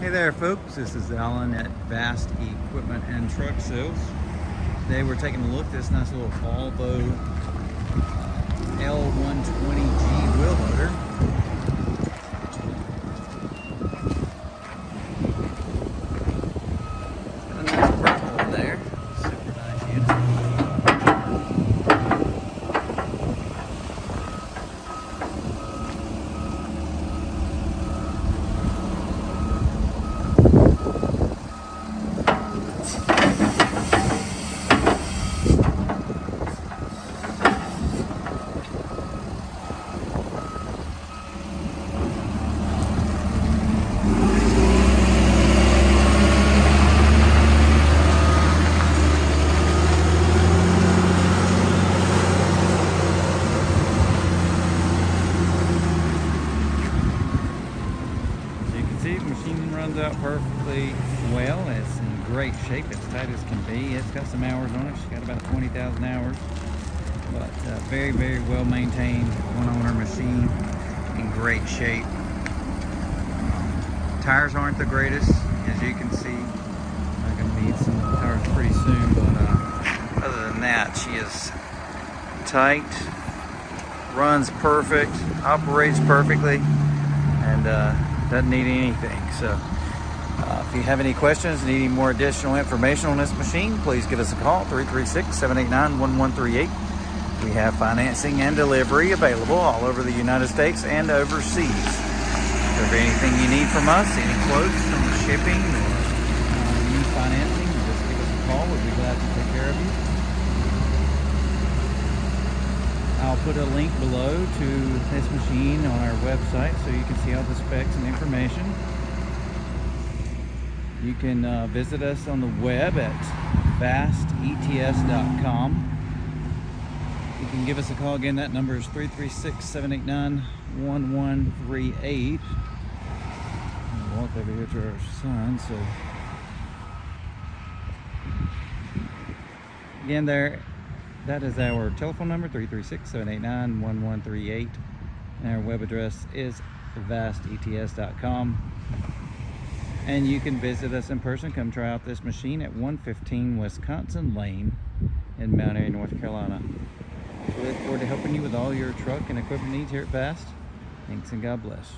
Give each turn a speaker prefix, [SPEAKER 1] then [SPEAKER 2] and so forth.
[SPEAKER 1] Hey there folks, this is Alan at Vast Equipment and Truck Sales. Today we're taking a look at this nice little VOLVO L120G wheel loader. Got a nice purple in there, super nice unit. See, the machine runs out perfectly well. It's in great shape, as tight as can be. It's got some hours on it. She's got about 20,000 hours, but very, very well maintained, one-owner machine, in great shape. Tires aren't the greatest, as you can see. I'm gonna need some tires pretty soon, but other than that, she is tight, runs perfect, operates perfectly, and doesn't need anything. So if you have any questions, need any more additional information on this machine, please give us a call, 336-789-1138. We have financing and delivery available all over the United States and overseas. If there's anything you need from us, any quotes on the shipping or any financing, just give us a call. We'll be glad to take care of you. I'll put a link below to this machine on our website so you can see all the specs and information. You can visit us on the web at fastets.com. You can give us a call again. That number is 336-789-1138. I'll walk over here to our son. So again, that is our telephone number, 336-789-1138. And our web address is fastets.com. And you can visit us in person. Come try out this machine at 115 Wisconsin Lane in Mount Airy, North Carolina. We look forward to helping you with all your truck and equipment needs here at Vast. Thanks and God bless.